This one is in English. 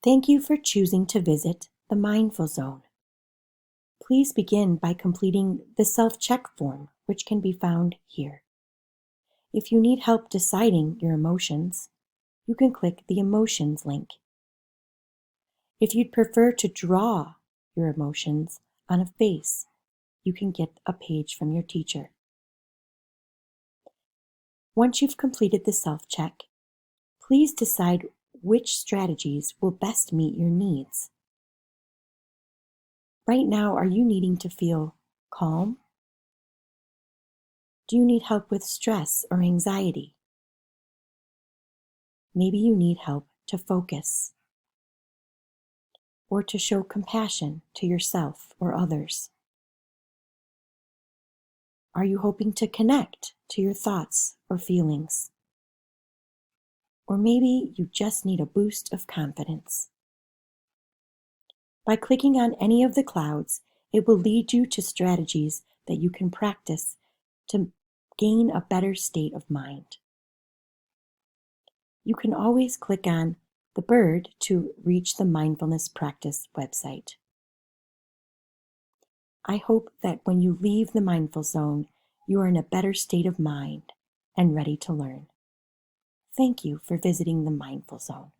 Thank you for choosing to visit the Mindful Zone. Please begin by completing the self-check form, which can be found here. If you need help deciding your emotions, you can click the Emotions link. If you'd prefer to draw your emotions on a face, you can get a page from your teacher. Once you've completed the self-check, please decide which strategies will best meet your needs. Right now, are you needing to feel calm? Do you need help with stress or anxiety? Maybe you need help to focus or to show compassion to yourself or others. Are you hoping to connect to your thoughts or feelings? Or maybe you just need a boost of confidence. By clicking on any of the clouds, it will lead you to strategies that you can practice to gain a better state of mind. You can always click on the bird to reach the mindfulness practice website. I hope that when you leave the Mindful Zone, you are in a better state of mind and ready to learn. Thank you for visiting the Mindful Zone.